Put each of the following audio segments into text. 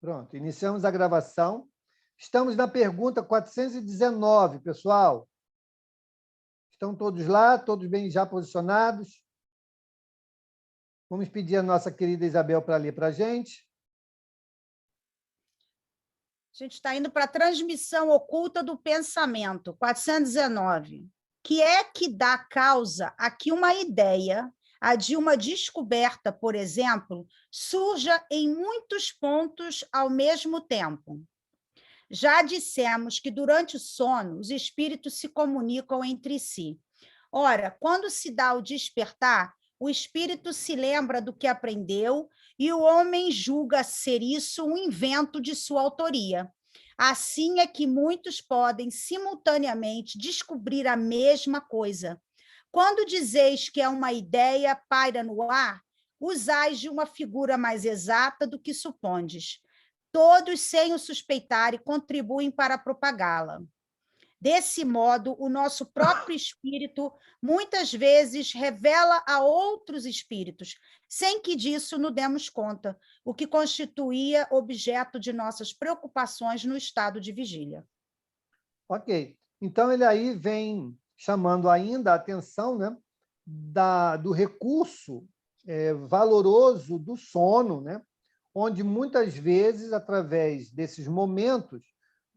Pronto, iniciamos a gravação. Estamos na pergunta 419, pessoal. Estão todos lá, todos bem já posicionados? Vamos pedir a nossa querida Isabel para ler para a gente. A gente está indo para a transmissão oculta do pensamento, 419. Que é que dá causa a que uma ideia, a de uma descoberta, por exemplo, surja em muitos pontos ao mesmo tempo? Já dissemos que durante o sono os espíritos se comunicam entre si. Ora, quando se dá o despertar, o espírito se lembra do que aprendeu e o homem julga ser isso um invento de sua autoria. Assim é que muitos podem simultaneamente descobrir a mesma coisa. Quando dizeis que é uma ideia paira no ar, usais de uma figura mais exata do que supondes. Todos, sem o suspeitarem, contribuem para propagá-la. Desse modo, o nosso próprio espírito muitas vezes revela a outros espíritos, sem que disso nos demos conta, o que constituía objeto de nossas preocupações no estado de vigília. Ok. Então, ele aí vem chamando ainda a atenção, né, do recurso valoroso do sono, né, onde muitas vezes, através desses momentos,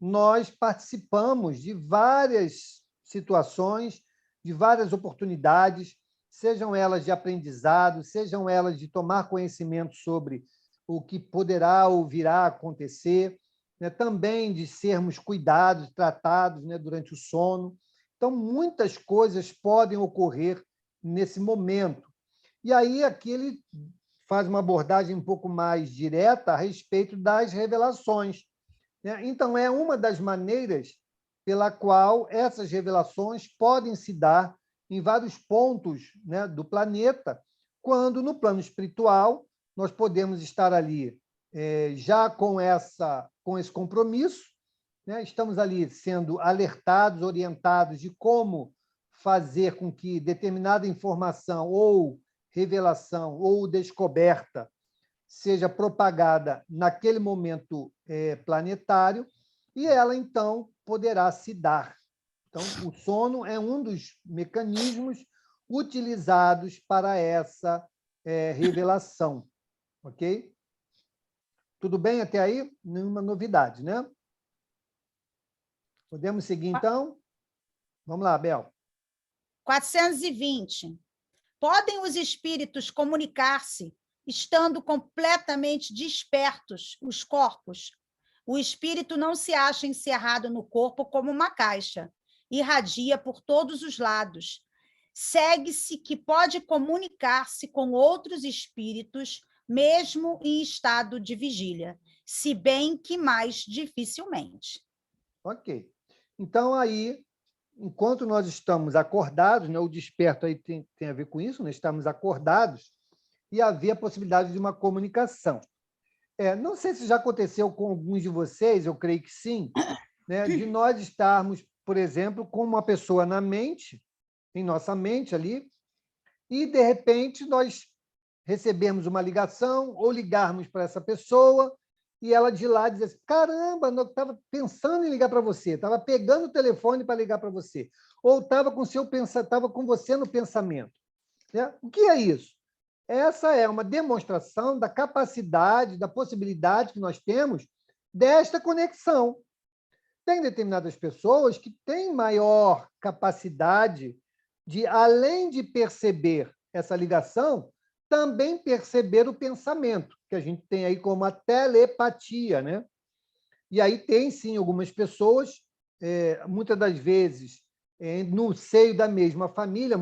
nós participamos de várias situações, de várias oportunidades, sejam elas de aprendizado, sejam elas de tomar conhecimento sobre o que poderá ou virá a acontecer, né? Também de sermos cuidados, tratados, né, durante o sono. Então, muitas coisas podem ocorrer nesse momento. E aí, aqui ele faz uma abordagem um pouco mais direta a respeito das revelações. Então, é uma das maneiras pela qual essas revelações podem se dar em vários pontos, né, do planeta, quando, no plano espiritual, nós podemos estar ali já com esse compromisso, né, estamos ali sendo alertados, orientados de como fazer com que determinada informação ou revelação ou descoberta seja propagada naquele momento planetário, e ela, então, poderá se dar. Então, o sono é um dos mecanismos utilizados para essa revelação. Ok? Tudo bem até aí? Nenhuma novidade, né? Podemos seguir, então? Vamos lá, Bel. 420. Podem os espíritos comunicar-se estando completamente despertos os corpos? O espírito não se acha encerrado no corpo como uma caixa, irradia por todos os lados. Segue-se que pode comunicar-se com outros espíritos, mesmo em estado de vigília, se bem que mais dificilmente. Ok. Então, aí, enquanto nós estamos acordados, né, o desperto aí tem a ver com isso, né, estamos acordados, e havia a possibilidade de uma comunicação. Não sei se já aconteceu com alguns de vocês, eu creio que sim, né, de nós estarmos, por exemplo, com uma pessoa na mente, em nossa mente ali, e, de repente, nós recebemos uma ligação ou ligarmos para essa pessoa e ela de lá diz assim, caramba, eu estava pensando em ligar para você, estava pegando o telefone para ligar para você, ou estava com você no pensamento. Né? O que é isso? Essa é uma demonstração da capacidade, da possibilidade que nós temos desta conexão. Tem determinadas pessoas que têm maior capacidade de, além de perceber essa ligação, também perceber o pensamento, que a gente tem aí como a telepatia, né? E aí tem, sim, algumas pessoas, muitas das vezes, no seio da mesma família,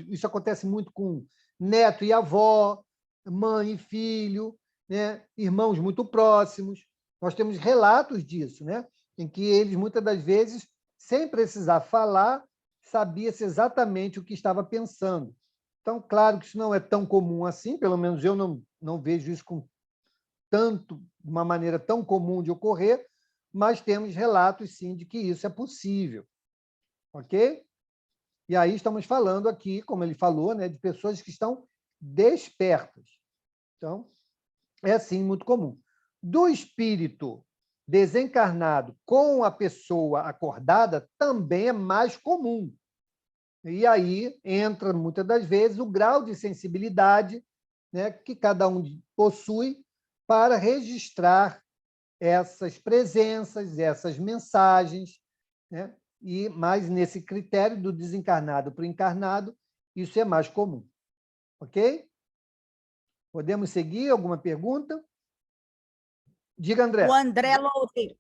isso acontece muito com neto e avó, mãe e filho, né? Irmãos muito próximos. Nós temos relatos disso, né? Em que eles, muitas das vezes, sem precisar falar, sabia-se exatamente o que estava pensando. Então, claro que isso não é tão comum assim, pelo menos eu não vejo isso de uma maneira tão comum de ocorrer, mas temos relatos, sim, de que isso é possível. Ok? E aí estamos falando aqui, como ele falou, né, de pessoas que estão despertas. Então, é, sim, muito comum. do espírito desencarnado com a pessoa acordada também é mais comum. E aí entra, muitas das vezes, o grau de sensibilidade, né, que cada um possui para registrar essas presenças, essas mensagens, né? E mais nesse critério do desencarnado para o encarnado, isso é mais comum. Ok? Podemos seguir? Alguma pergunta? Diga, André. O André Loureiro.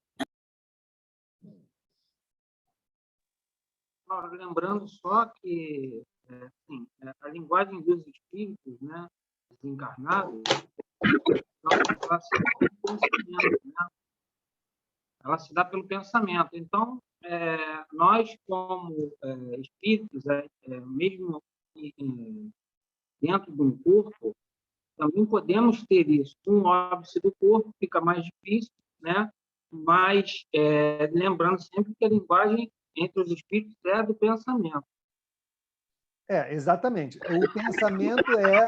Lembrando só que assim, a linguagem dos espíritos, né, desencarnados, ela se dá pelo pensamento, né? Ela se dá pelo pensamento. Então, nós, como espíritos, mesmo dentro de um corpo, também podemos ter isso. Um óbice do corpo fica mais difícil, né? Mas lembrando sempre que a linguagem entre os espíritos é do pensamento. Exatamente. O pensamento é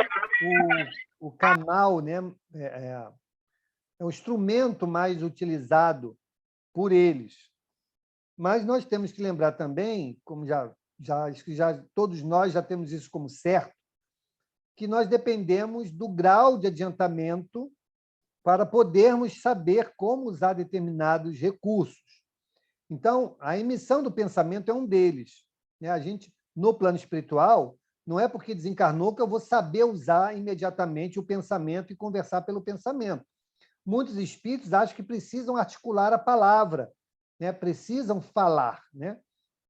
o canal, né? É o instrumento mais utilizado por eles. Mas nós temos que lembrar também, como já todos nós já temos isso como certo, que nós dependemos do grau de adiantamento para podermos saber como usar determinados recursos. Então, a emissão do pensamento é um deles. A gente, no plano espiritual, não é porque desencarnou que eu vou saber usar imediatamente o pensamento e conversar pelo pensamento. Muitos espíritos acham que precisam articular a palavra, né? Precisam falar, né?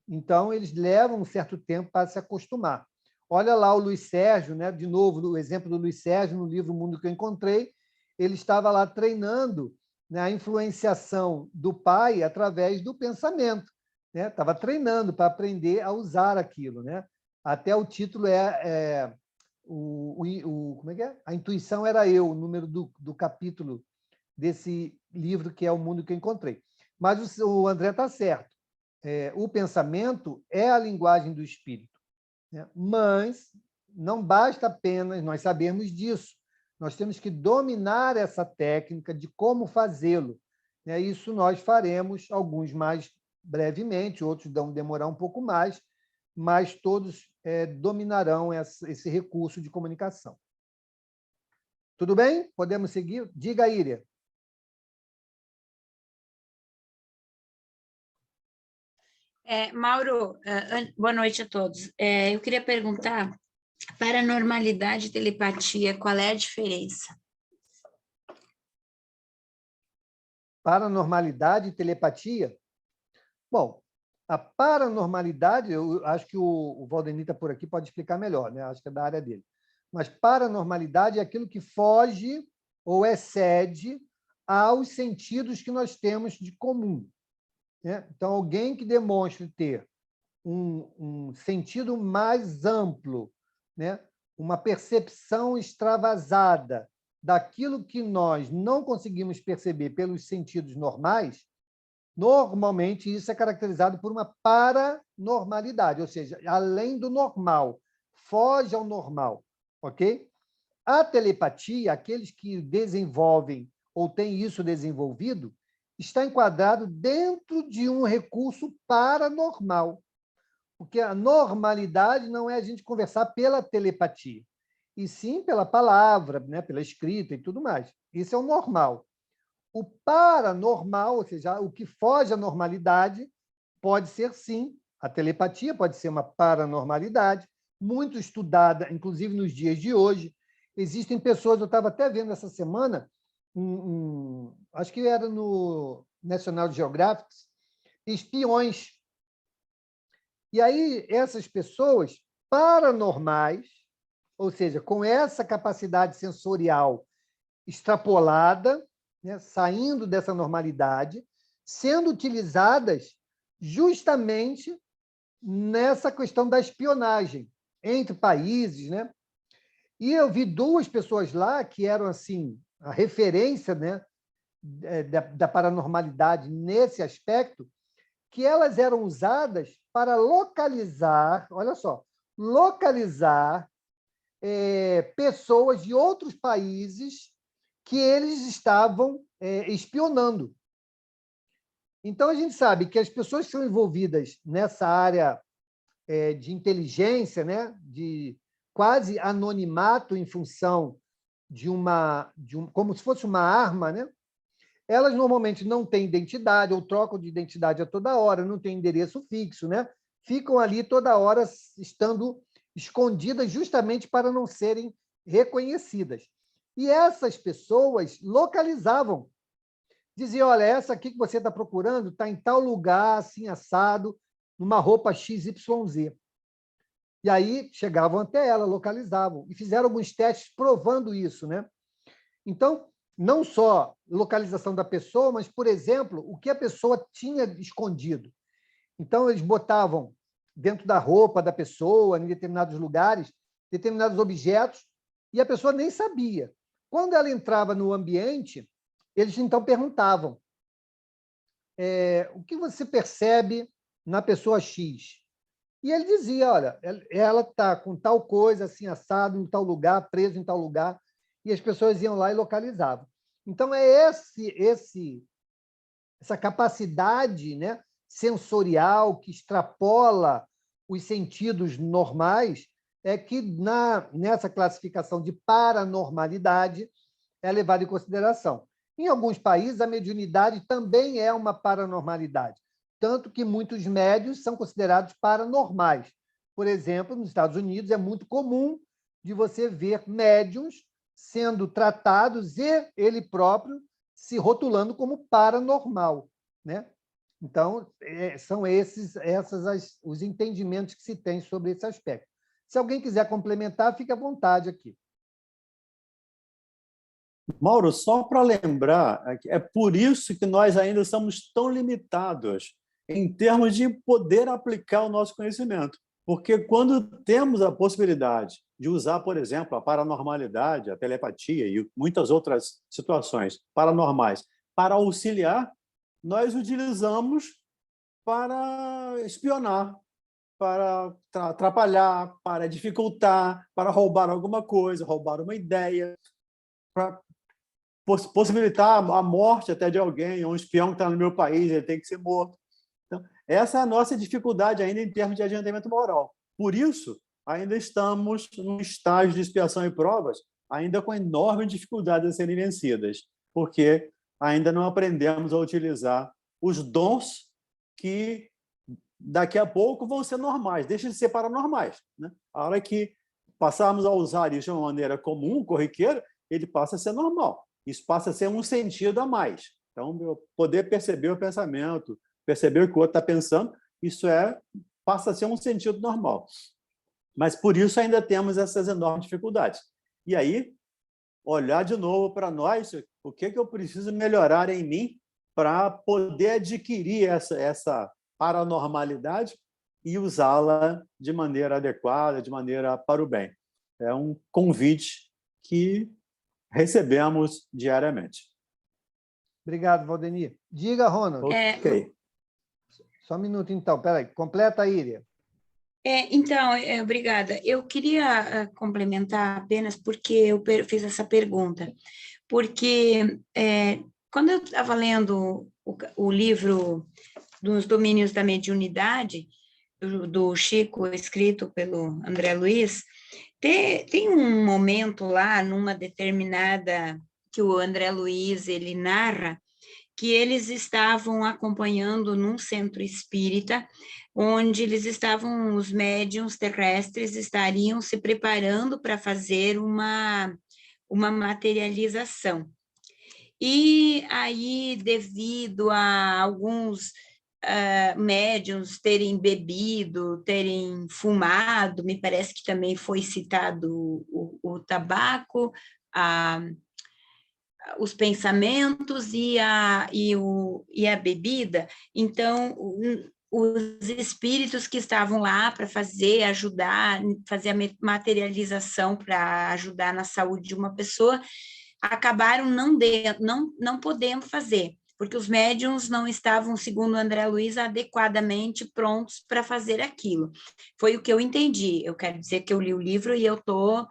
Então, eles levam um certo tempo para se acostumar. Olha lá o Luiz Sérgio, né? De novo, o exemplo do Luiz Sérgio no livro O Mundo que eu Encontrei, ele estava lá treinando, né, a influenciação do pai através do pensamento, né? Estava treinando para aprender a usar aquilo, né? Até o título como é que é? A intuição era eu, o número do capítulo desse livro que é O Mundo que eu Encontrei. Mas o André está certo. O pensamento é a linguagem do espírito, né? Mas não basta apenas nós sabermos disso. Nós temos que dominar essa técnica de como fazê-lo, né? Isso nós faremos, alguns mais brevemente, outros vão demorar um pouco mais, mas todos dominarão esse recurso de comunicação. Tudo bem? Podemos seguir? Diga, Íria. Mauro, boa noite a todos. Eu queria perguntar, paranormalidade e telepatia, qual é a diferença? Paranormalidade e telepatia? Bom, a paranormalidade, eu acho que o Valdemir está por aqui, pode explicar melhor, né? Acho que é da área dele. Mas paranormalidade é aquilo que foge ou excede aos sentidos que nós temos de comum, né? Então, alguém que demonstre ter um sentido mais amplo, né? Uma percepção extravasada daquilo que nós não conseguimos perceber pelos sentidos normais, normalmente isso é caracterizado por uma paranormalidade, ou seja, além do normal, foge ao normal, ok? A telepatia, aqueles que desenvolvem ou têm isso desenvolvido, está enquadrado dentro de um recurso paranormal, porque a normalidade não é a gente conversar pela telepatia, e sim pela palavra, né, pela escrita e tudo mais. Isso é o normal. O paranormal, ou seja, o que foge à normalidade, pode ser, sim, a telepatia pode ser uma paranormalidade, muito estudada, inclusive nos dias de hoje. Existem pessoas, eu estava até vendo essa semana, acho que era no National Geographic, espiões. E aí, essas pessoas paranormais, ou seja, com essa capacidade sensorial extrapolada, né, saindo dessa normalidade, sendo utilizadas justamente nessa questão da espionagem entre países, né? E eu vi duas pessoas lá que eram assim a referência, né, da paranormalidade nesse aspecto, que elas eram usadas para localizar, olha só, localizar pessoas de outros países que eles estavam espionando. Então, a gente sabe que as pessoas que são envolvidas nessa área de inteligência, né, de quase anonimato em função como se fosse uma arma, né, elas normalmente não têm identidade ou trocam de identidade a toda hora, não têm endereço fixo, né? Ficam ali toda hora estando escondidas justamente para não serem reconhecidas. E essas pessoas localizavam. Diziam, olha, essa aqui que você está procurando está em tal lugar, assim, assado, numa roupa XYZ. E aí chegavam até ela, localizavam. E fizeram alguns testes provando isso, né? Então, não só localização da pessoa, mas, por exemplo, o que a pessoa tinha escondido. Então, eles botavam dentro da roupa da pessoa, em determinados lugares, determinados objetos, e a pessoa nem sabia. Quando ela entrava no ambiente, eles então perguntavam, o que você percebe na pessoa X? E ele dizia, olha, ela está com tal coisa, assim, assado, em tal lugar, preso em tal lugar, e as pessoas iam lá e localizavam. Então, essa capacidade, né, sensorial que extrapola os sentidos normais que, nessa classificação de paranormalidade, é levada em consideração. Em alguns países, a mediunidade também é uma paranormalidade, tanto que muitos médiuns são considerados paranormais. Por exemplo, nos Estados Unidos, é muito comum de você ver médiuns sendo tratados e ele próprio se rotulando como paranormal, né? Então, são esses os entendimentos que se tem sobre esse aspecto. Se alguém quiser complementar, fique à vontade aqui. Mauro, só para lembrar, é por isso que nós ainda somos tão limitados em termos de poder aplicar o nosso conhecimento. Porque quando temos a possibilidade de usar, por exemplo, a paranormalidade, a telepatia e muitas outras situações paranormais para auxiliar, nós utilizamos para espionar, para atrapalhar, para dificultar, para roubar alguma coisa, roubar uma ideia, para possibilitar a morte até de alguém, um espião que está no meu país, ele tem que ser morto. Então, essa é a nossa dificuldade ainda em termos de adiantamento moral. Por isso, ainda estamos num estágio de expiação e provas, ainda com enorme dificuldade a serem vencidas, porque ainda não aprendemos a utilizar os dons que daqui a pouco vão ser normais, deixam de ser paranormais, né? A hora que passarmos a usar isso de uma maneira comum, corriqueira, ele passa a ser normal. Isso passa a ser um sentido a mais. Então, poder perceber o pensamento, perceber o que o outro está pensando, isso passa a ser um sentido normal. Mas, por isso, ainda temos essas enormes dificuldades. E aí, olhar de novo para nós, o que eu preciso melhorar em mim para poder adquirir essa paranormalidade e usá-la de maneira adequada, de maneira para o bem. É um convite que recebemos diariamente. Obrigado, Valdemir. Diga, Ronald. Ok. Só um minuto, então. Espera aí. Completa a Íria. Então, obrigada. Eu queria complementar apenas porque eu fiz essa pergunta. Porque quando eu estava lendo o livro dos Domínios da Mediunidade, do Chico, escrito pelo André Luiz, tem um momento lá, numa determinada, que o André Luiz, ele narra, que eles estavam acompanhando num centro espírita, onde os médiuns terrestres estariam se preparando para fazer uma materialização. E aí, devido a alguns médiuns terem bebido, terem fumado, me parece que também foi citado o tabaco, os pensamentos e a bebida. Então, os espíritos que estavam lá para ajudar, fazer a materialização para ajudar na saúde de uma pessoa, acabaram não podendo fazer. porque os médiums não estavam, segundo André Luiz, adequadamente prontos para fazer aquilo. Foi o que eu entendi. Eu quero dizer que eu li o livro e eu estou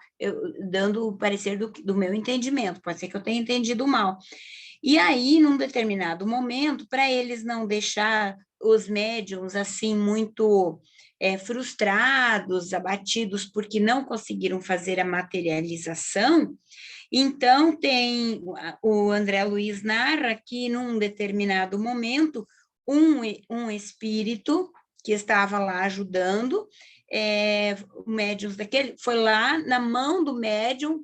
dando o parecer do meu entendimento. Pode ser que eu tenha entendido mal. E aí, num determinado momento, para eles não deixar os médiums assim muito frustrados, abatidos, porque não conseguiram fazer a materialização, então o André Luiz narra que, num determinado momento, um espírito que estava lá ajudando, o médium daquele, foi lá na mão do médium,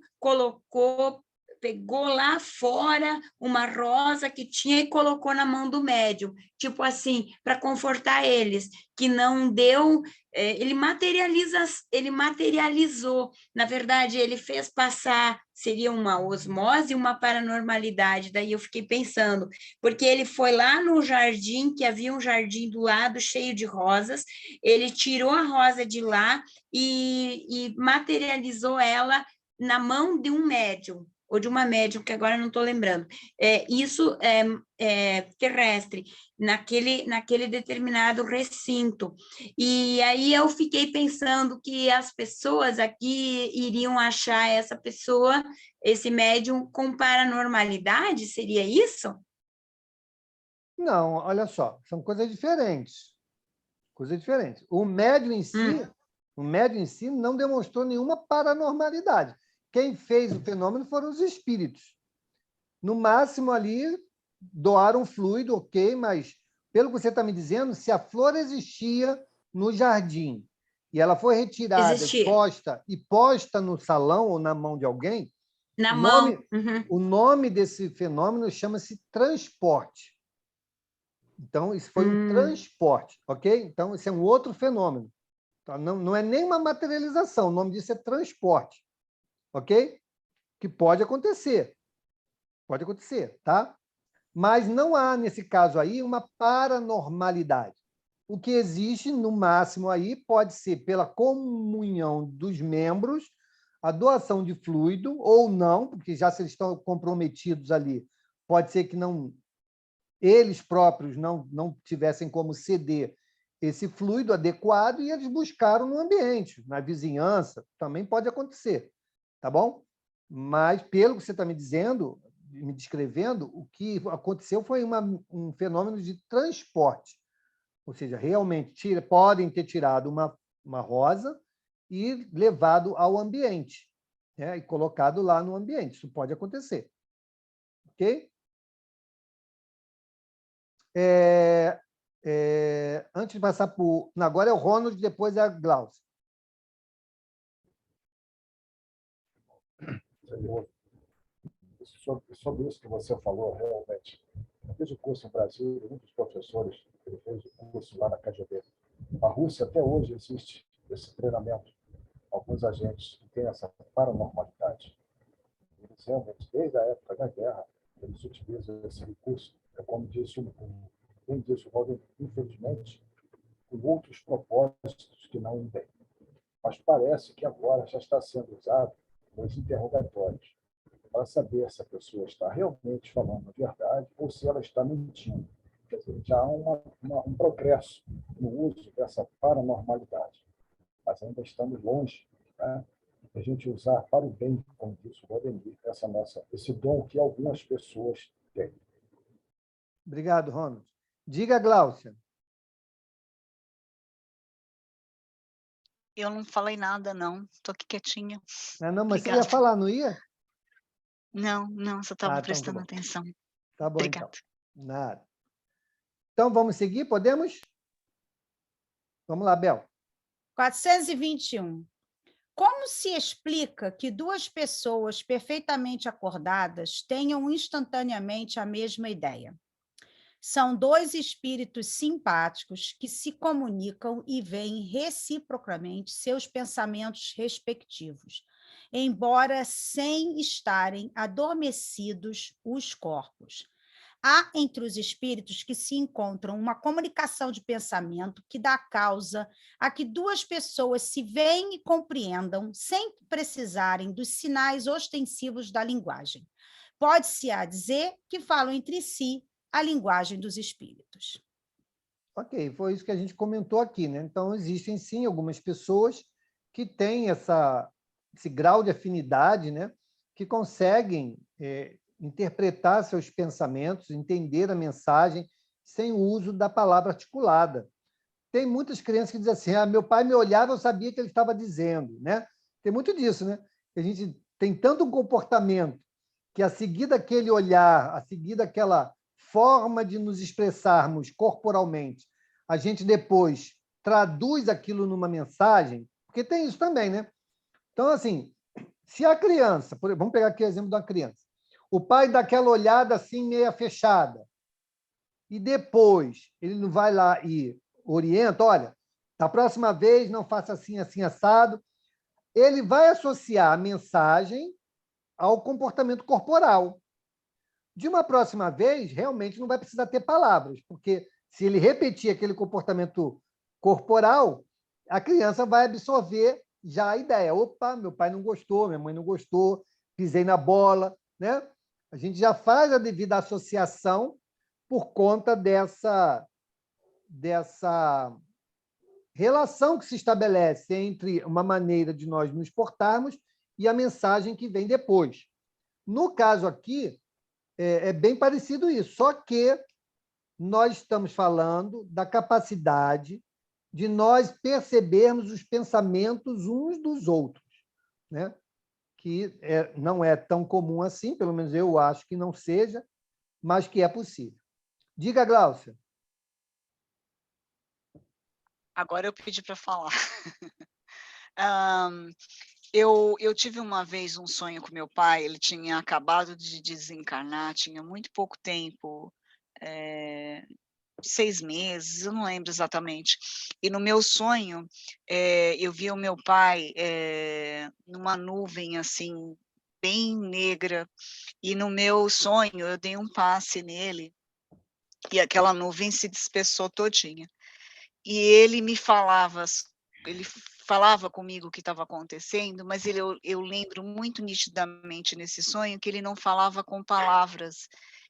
pegou lá fora uma rosa que tinha e colocou na mão do médium, tipo assim, para confortar eles, que não deu, ele materializou, na verdade, ele fez passar, seria uma osmose e uma paranormalidade, daí eu fiquei pensando, porque ele foi lá no jardim, que havia um jardim do lado cheio de rosas, ele tirou a rosa de lá e materializou ela na mão de um médium, ou de uma médium, que agora não estou lembrando. Isso é terrestre, naquele determinado recinto. E aí eu fiquei pensando que as pessoas aqui iriam achar essa pessoa, esse médium, com paranormalidade, seria isso? Não, olha só, são coisas diferentes. Coisas diferentes. O médium em si não demonstrou nenhuma paranormalidade. Quem fez o fenômeno foram os espíritos. No máximo ali, doaram fluido, ok, mas, pelo que você está me dizendo, se a flor existia no jardim e ela foi retirada e posta no salão ou na mão de alguém, na mão. O nome desse fenômeno chama-se transporte. Então, isso foi um transporte, ok? Então, isso é um outro fenômeno. Então, não é nem uma materialização, o nome disso é transporte. Ok? Que pode acontecer. Pode acontecer, tá? Mas não há, nesse caso aí, uma paranormalidade. O que existe, no máximo, aí pode ser pela comunhão dos membros, a doação de fluido, ou não, porque já se eles estão comprometidos ali, pode ser que não eles próprios não tivessem como ceder esse fluido adequado e eles buscaram no ambiente, na vizinhança, também pode acontecer. Tá bom? Mas, pelo que você está me dizendo, me descrevendo, o que aconteceu foi um fenômeno de transporte. Ou seja, realmente podem ter tirado uma rosa e levado ao ambiente, né? E colocado lá no ambiente. Isso pode acontecer. Ok? Antes de passar por... Agora é o Ronald, depois é a Glaucia. Sobre isso que você falou, realmente. Eu fiz o curso no Brasil, muitos professores, ele fez o curso lá na KGB. Na Rússia, até hoje, existe esse treinamento. Alguns agentes que têm essa paranormalidade. Eles realmente, desde a época da guerra, eles utilizam esse recurso. É como disse o Valdemir, infelizmente, com outros propósitos que não têm. Mas parece que agora já está sendo usado nos interrogatórios, para saber se a pessoa está realmente falando a verdade ou se ela está mentindo. Quer dizer, já há um progresso no uso dessa paranormalidade, mas ainda estamos longe, né, de a gente usar para o bem, como disse o Valdemir, esse dom que algumas pessoas têm. Obrigado, Ronald. Diga, Glaucia. Eu não falei nada, não. Estou aqui quietinha. Não, mas Obrigada. você ia falar, não ia? Não, só estava então prestando tá atenção. Tá bom, Obrigada. então. Nada. Então, vamos seguir? Podemos? Vamos lá, Bel. 421. Como se explica que duas pessoas perfeitamente acordadas tenham instantaneamente a mesma ideia? São dois espíritos simpáticos que se comunicam e veem reciprocamente seus pensamentos respectivos, embora sem estarem adormecidos os corpos. Há entre os espíritos que se encontram uma comunicação de pensamento que dá causa a que duas pessoas se veem e compreendam sem precisarem dos sinais ostensivos da linguagem. Pode-se dizer que falam entre si a linguagem dos espíritos. Ok, foi isso que a gente comentou aqui, né? Então, existem, sim, algumas pessoas que têm esse grau de afinidade, né? Que conseguem interpretar seus pensamentos, entender a mensagem sem o uso da palavra articulada. Tem muitas crianças que dizem assim, meu pai me olhava, eu sabia que ele estava dizendo, né? Tem muito disso, né? A gente tem tanto um comportamento que, a seguir daquele olhar, a seguir daquela forma de nos expressarmos corporalmente, a gente depois traduz aquilo numa mensagem, porque tem isso também, né? Então, assim, se a criança, vamos pegar aqui o exemplo de uma criança, o pai dá aquela olhada assim, meia fechada, e depois ele não vai lá e orienta, olha, da próxima vez não faça assim, assim, assado, ele vai associar a mensagem ao comportamento corporal. De uma próxima vez, realmente não vai precisar ter palavras, porque se ele repetir aquele comportamento corporal, a criança vai absorver já a ideia. Opa, meu pai não gostou, minha mãe não gostou, pisei na bola, né? A gente já faz a devida associação por conta dessa relação que se estabelece entre uma maneira de nós nos portarmos e a mensagem que vem depois. No caso aqui, é bem parecido isso, só que nós estamos falando da capacidade de nós percebermos os pensamentos uns dos outros, né? Que não é tão comum assim, pelo menos eu acho que não seja, mas que é possível. Diga, Gláucia. Agora eu pedi para falar. Eu tive uma vez um sonho com meu pai, ele tinha acabado de desencarnar, tinha muito pouco tempo, 6 meses, eu não lembro exatamente. E no meu sonho, eu vi o meu pai numa nuvem assim, bem negra, e no meu sonho eu dei um passe nele, e aquela nuvem se dispersou todinha. E ele falava comigo o que estava acontecendo, mas eu lembro muito nitidamente nesse sonho que ele não falava com palavras,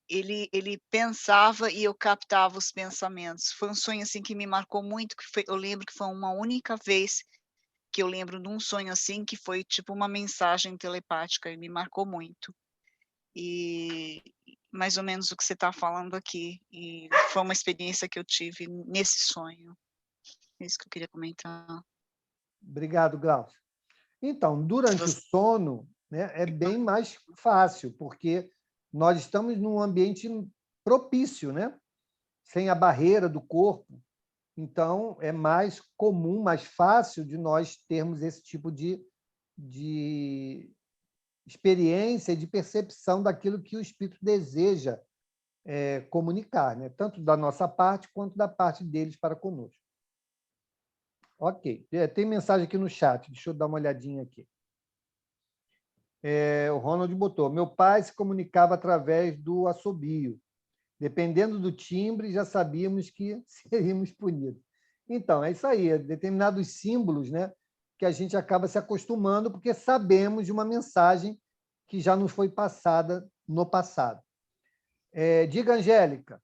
ele pensava e eu captava os pensamentos. Foi um sonho assim que me marcou muito, eu lembro que foi uma única vez que eu lembro de um sonho assim, que foi tipo uma mensagem telepática e me marcou muito. E mais ou menos o que você está falando aqui, e foi uma experiência que eu tive nesse sonho. É isso que eu queria comentar. Obrigado, Gláucia. Então, durante o sono, né, é bem mais fácil, porque nós estamos num ambiente propício, né? Sem a barreira do corpo. Então, é mais comum, mais fácil de nós termos esse tipo de experiência, de percepção daquilo que o espírito deseja comunicar, né? Tanto da nossa parte quanto da parte deles para conosco. Ok. Tem mensagem aqui no chat, deixa eu dar uma olhadinha aqui. O Ronald botou, meu pai se comunicava através do assobio. Dependendo do timbre, já sabíamos que seríamos punidos. Então, é isso aí, determinados símbolos, né, que a gente acaba se acostumando porque sabemos de uma mensagem que já nos foi passada no passado. Diga, Angélica.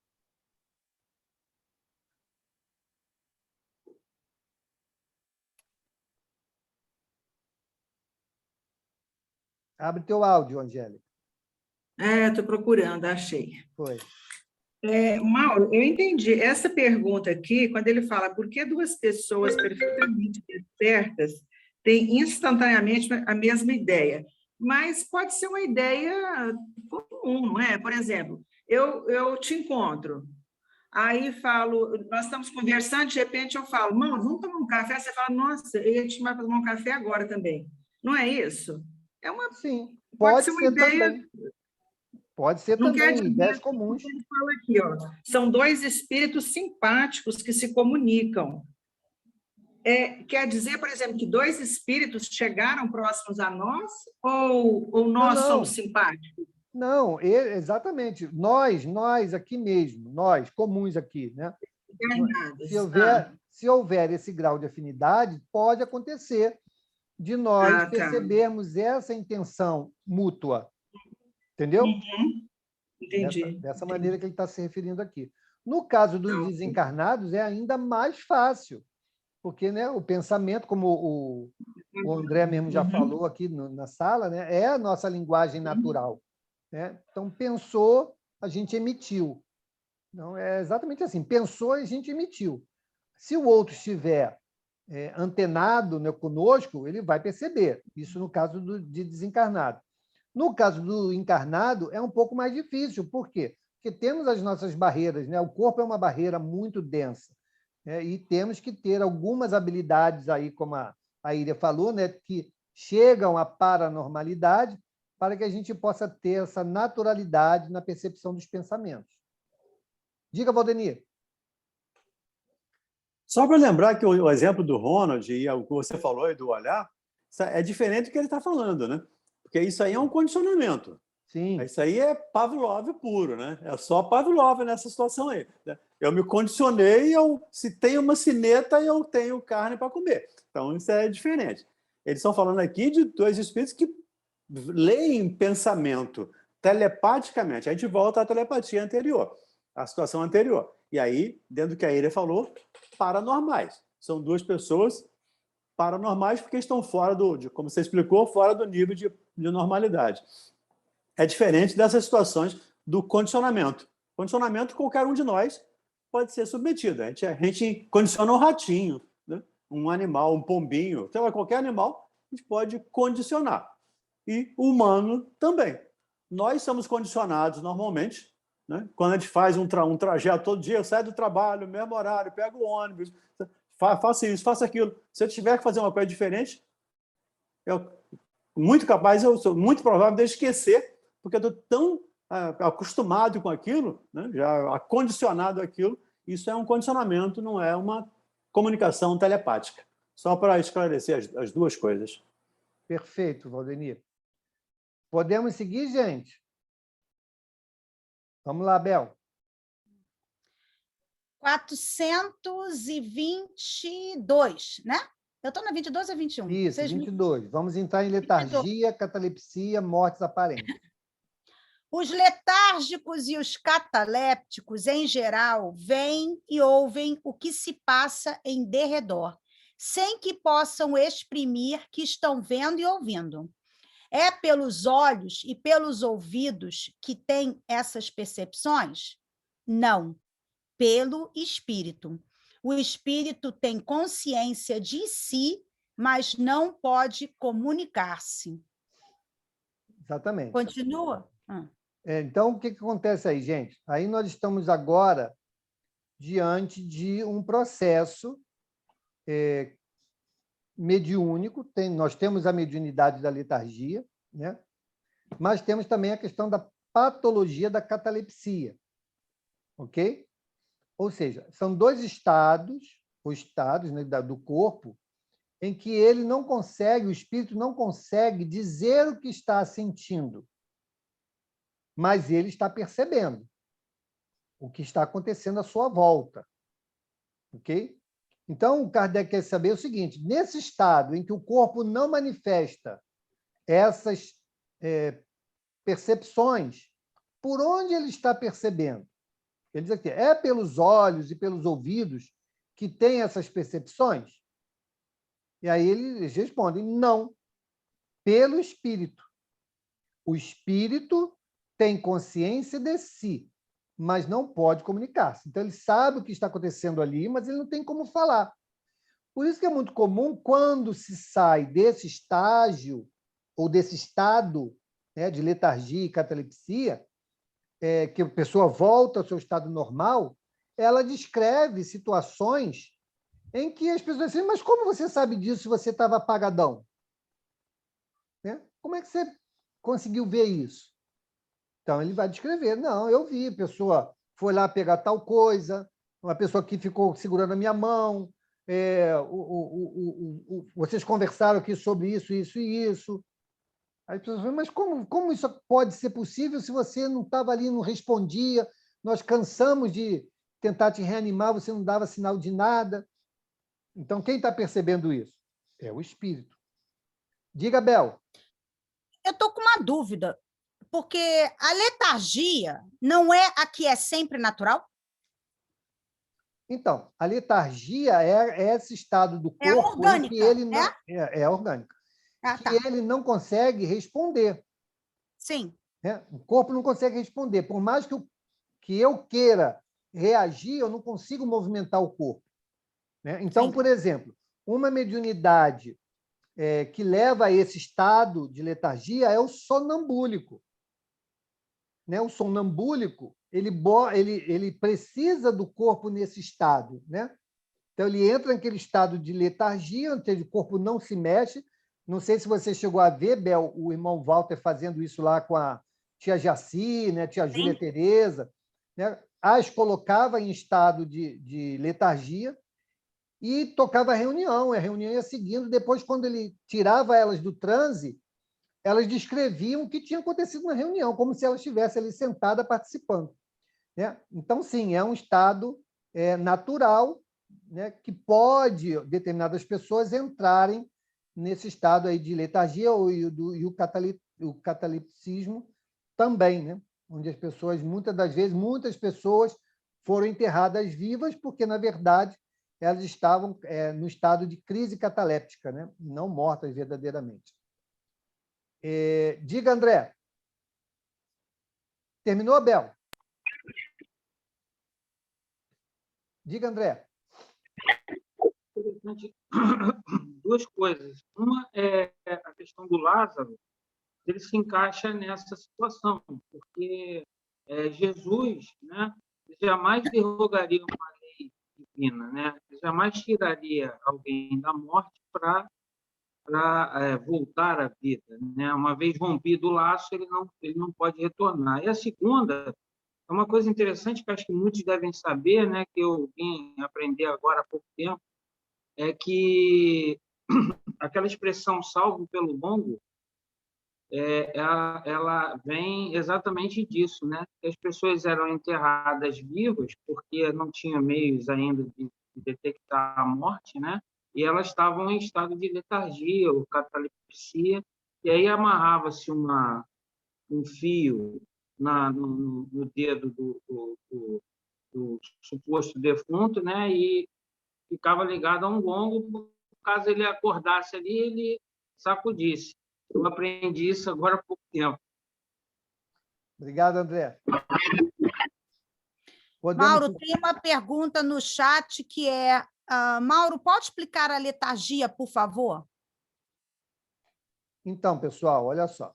Abre teu áudio, Angélica. Estou procurando, achei. Foi. Mauro, eu entendi. Essa pergunta aqui, quando ele fala por que duas pessoas perfeitamente despertas têm instantaneamente a mesma ideia, mas pode ser uma ideia comum, não é? Por exemplo, eu te encontro, aí falo, nós estamos conversando, de repente eu falo, Mauro, vamos tomar um café? Você fala, nossa, eu ia te chamar para tomar um café agora também. Não é isso? Sim, pode ser uma ideia... também. Pode ser não também, quer dizer ideias comuns. Ele fala aqui, ó, são dois espíritos simpáticos que se comunicam. Quer dizer, por exemplo, que dois espíritos chegaram próximos a nós ou nós somos simpáticos? Não, exatamente. Nós aqui mesmo, nós, comuns aqui, né? Se houver esse grau de afinidade, pode acontecer de nós percebermos essa intenção mútua. Entendeu? Uhum. Entendi. Dessa maneira que ele está se referindo aqui. No caso dos desencarnados, é ainda mais fácil, porque, né, o pensamento, como o André mesmo já falou aqui na sala, né, é a nossa linguagem natural. Né? Então, pensou, a gente emitiu. Não, é exatamente assim, pensou e a gente emitiu. Se o outro estiver antenado, né, conosco, ele vai perceber. Isso no caso de desencarnado. No caso do encarnado, é um pouco mais difícil. Por quê? Porque temos as nossas barreiras, né? O corpo é uma barreira muito densa, né? E temos que ter algumas habilidades aí, como a Iria falou, né? Que chegam à paranormalidade para que a gente possa ter essa naturalidade na percepção dos pensamentos. Diga, Valdemir. Só para lembrar que o exemplo do Ronald e o que você falou e do olhar é diferente do que ele está falando, né? Porque isso aí é um condicionamento. Sim. Isso aí é Pavlov puro, né? É só Pavlov nessa situação aí. Né? Eu me condicionei, se tem uma sineta, eu tenho carne para comer. Então, isso é diferente. Eles estão falando aqui de dois espíritos que leem pensamento telepaticamente. A gente volta à telepatia anterior, à situação anterior. E aí, dentro do que a Iria falou, paranormais. São duas pessoas paranormais porque estão fora como você explicou, fora do nível de normalidade. É diferente dessas situações do condicionamento. Condicionamento, qualquer um de nós pode ser submetido. A gente condiciona um ratinho, né? Um animal, um pombinho, qualquer animal, a gente pode condicionar. E o humano também. Nós somos condicionados normalmente, né? Quando a gente faz um trajeto todo dia, eu saio do trabalho, mesmo horário, pego o ônibus, faço isso, faço aquilo. Se eu tiver que fazer uma coisa diferente, eu sou muito provável de esquecer, porque eu estou tão acostumado com aquilo, né? Já acondicionado aquilo. Isso é um condicionamento, não é uma comunicação telepática. Só para esclarecer as duas coisas. Perfeito, Valdemir. Podemos seguir, gente? Vamos lá, Bel. 422, né? Eu estou na 22 ou 21? Isso, 22. Vamos entrar em letargia, catalepsia, mortes aparentes. Os letárgicos e os catalépticos, em geral, veem e ouvem o que se passa em derredor, sem que possam exprimir que estão vendo e ouvindo. É pelos olhos e pelos ouvidos que têm essas percepções? Não, pelo espírito. O espírito tem consciência de si, mas não pode comunicar-se. Exatamente. Continua? Então, o que acontece aí, gente? Aí nós estamos agora diante de um processo mediúnico. Nós temos a mediunidade da letargia, né? Mas temos também a questão da patologia da catalepsia, ok? Ou seja, são dois estados, os estados, né, do corpo, em que ele não consegue, o espírito não consegue dizer o que está sentindo, mas ele está percebendo o que está acontecendo à sua volta, ok? Então, o Kardec quer saber o seguinte: nesse estado em que o corpo não manifesta essas percepções, por onde ele está percebendo? Ele diz aqui, é pelos olhos e pelos ouvidos que tem essas percepções? E aí eles respondem, não, pelo espírito. O espírito tem consciência de si, mas não pode comunicar-se. Então, ele sabe o que está acontecendo ali, mas ele não tem como falar. Por isso que é muito comum, quando se sai desse estágio, ou desse estado, né, de letargia e catalepsia, que a pessoa volta ao seu estado normal, ela descreve situações em que as pessoas dizem, mas como você sabe disso se você estava apagadão? Né? Como é que você conseguiu ver isso? Então, ele vai descrever. Não, eu vi, a pessoa foi lá pegar tal coisa, uma pessoa que ficou segurando a minha mão, vocês conversaram aqui sobre isso, isso e isso. Aí as pessoas falam, mas como isso pode ser possível se você não estava ali, não respondia, nós cansamos de tentar te reanimar, você não dava sinal de nada. Então, quem está percebendo isso? É o espírito. Diga, Bel. Eu estou com uma dúvida. Porque a letargia não é a que é sempre natural? Então, a letargia é esse estado do É corpo em que orgânica, ele não é? é orgânica, Ah, que tá. ele não consegue responder, Sim, né? O corpo não consegue responder. Por mais que eu queira reagir, eu não consigo movimentar o corpo, né? Então, sim. por exemplo, uma mediunidade que leva a esse estado de letargia é o sonambúlico, né? O sonambúlico ele precisa do corpo nesse estado, né? Então, ele entra naquele estado de letargia, onde o corpo não se mexe. Não sei se você chegou a ver, Bel, o irmão Walter fazendo isso lá com a tia Jaci, né? Tia Júlia Sim. Tereza, né? As colocava em estado de letargia e tocava a reunião ia seguindo. Depois, quando ele tirava elas do transe, elas descreviam o que tinha acontecido na reunião, como se elas estivessem ali sentada participando, né? Então, sim, é um estado natural, né, que pode determinadas pessoas entrarem nesse estado aí de letargia e o catalepsismo também, né? Onde as pessoas, muitas das vezes, muitas pessoas foram enterradas vivas porque, na verdade, elas estavam no estado de crise cataléptica, né? Não mortas verdadeiramente. Diga, André. Terminou, Bel? Diga, André. Interessante. Duas coisas. Uma é a questão do Lázaro, ele se encaixa nessa situação, porque Jesus, né, jamais derrogaria uma lei divina, né? Ele jamais tiraria alguém da morte para voltar à vida, né? Uma vez rompido o laço, ele não pode retornar. E a segunda é uma coisa interessante que acho que muitos devem saber, né, que eu vim aprender agora há pouco tempo, é que aquela expressão salvo pelo longo, ela vem exatamente disso, né? Que as pessoas eram enterradas vivas porque não tinha meios ainda de detectar a morte, né? E elas estavam em estado de letargia ou catalepsia, e aí amarrava-se um fio no dedo do suposto defunto, né? E ficava ligado a um gongo, caso ele acordasse ali, ele sacudisse. Eu aprendi isso agora há pouco tempo. Obrigado, André. Mauro, tem uma pergunta no chat que é... Mauro, pode explicar a letargia, por favor? Então, pessoal, olha só.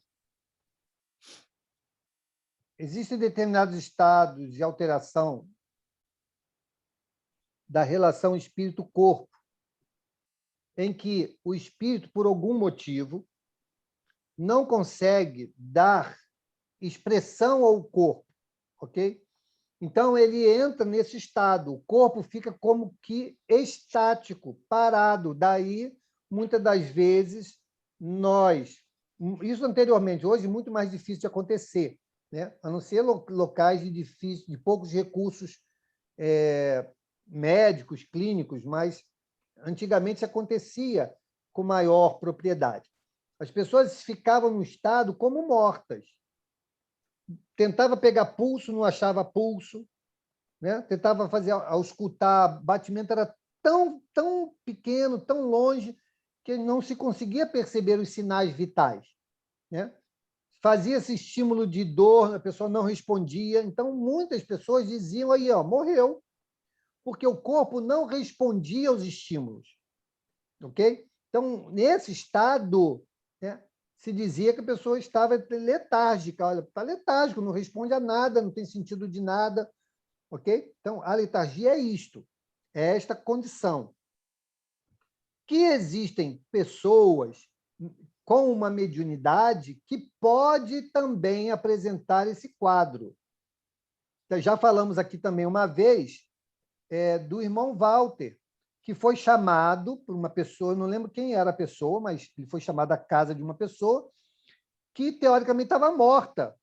Existem determinados estados de alteração da relação espírito-corpo, em que o espírito, por algum motivo, não consegue dar expressão ao corpo, ok? Então, ele entra nesse estado, o corpo fica como que estático, parado. Daí, muitas das vezes, isso anteriormente, hoje muito mais difícil de acontecer, né? A não ser locais de poucos recursos médicos, clínicos, mas antigamente isso acontecia com maior propriedade. As pessoas ficavam no estado como mortas. Tentava pegar pulso, não achava pulso, né? Tentava fazer, ao escutar, batimento era tão pequeno, tão longe, que não se conseguia perceber os sinais vitais, né? Fazia esse estímulo de dor, a pessoa não respondia. Então, muitas pessoas diziam aí, ó, morreu, porque o corpo não respondia aos estímulos. Ok? Então, nesse estado, né, se dizia que a pessoa estava letárgica. Olha, está letárgico, não responde a nada, não tem sentido de nada. Ok? Então, a letargia é isto, é esta condição. Que existem pessoas com uma mediunidade que pode também apresentar esse quadro. Então, já falamos aqui também uma vez do irmão Walter, que foi chamado por uma pessoa, não lembro quem era a pessoa, mas ele foi chamado à casa de uma pessoa que, teoricamente, estava morta.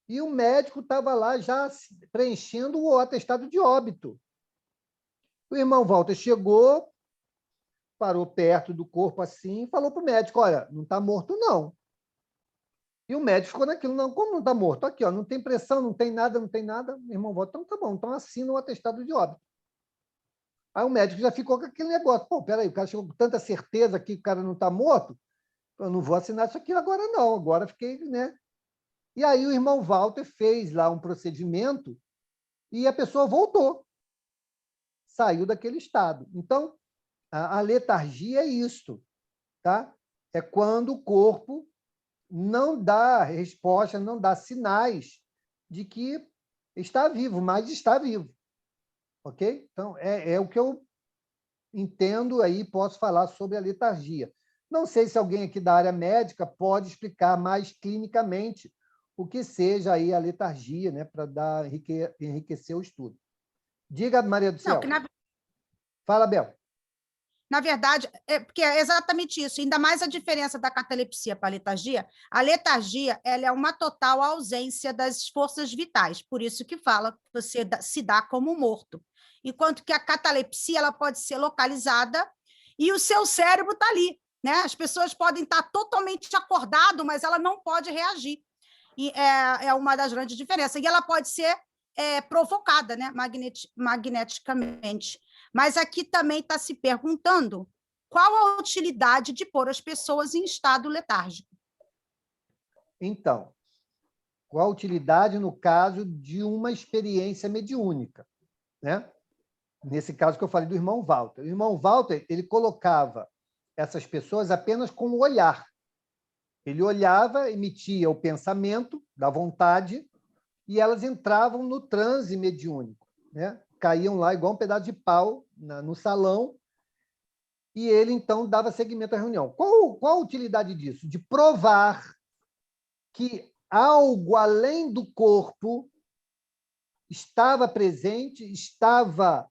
E o médico estava lá já preenchendo o atestado de óbito. O irmão Walter chegou, parou perto do corpo assim e falou para o médico, olha, não está morto, não. E o médico ficou naquilo, não, como não está morto? Aqui, ó, não tem pressão, não tem nada, não tem nada. Meu irmão volta, então tá bom, então assina o atestado de óbito. Aí o médico já ficou com aquele negócio. Pô, peraí, o cara chegou com tanta certeza que o cara não está morto, eu não vou assinar isso aqui agora, não. Agora fiquei, né? E aí o irmão Walter fez lá um procedimento e a pessoa voltou, saiu daquele estado. Então, a letargia é isto, tá? É quando o corpo não dá resposta, não dá sinais de que está vivo, mas está vivo. Ok? Então, é o que eu entendo aí, posso falar sobre a letargia. Não sei se alguém aqui da área médica pode explicar mais clinicamente o que seja aí a letargia, né, para enriquecer o estudo. Diga, Maria do Céu. Não, Fala, Bel. Na verdade, porque é exatamente isso, ainda mais a diferença da catalepsia para a letargia ela é uma total ausência das forças vitais, por isso que fala que você se dá como morto. Enquanto que a catalepsia ela pode ser localizada e o seu cérebro está ali, né? As pessoas podem estar totalmente acordado, mas ela não pode reagir. E é uma das grandes diferenças. E ela pode ser provocada, né? Magneticamente. Mas aqui também está se perguntando qual a utilidade de pôr as pessoas em estado letárgico. Então, qual a utilidade no caso de uma experiência mediúnica, né? Nesse caso que eu falei do irmão Walter. O irmão Walter, ele colocava essas pessoas apenas com o olhar. Ele olhava, emitia o pensamento da vontade e elas entravam no transe mediúnico, né? Caíam lá igual um pedaço de pau no salão e ele, então, dava seguimento à reunião. Qual a utilidade disso? De provar que algo além do corpo estava presente, estava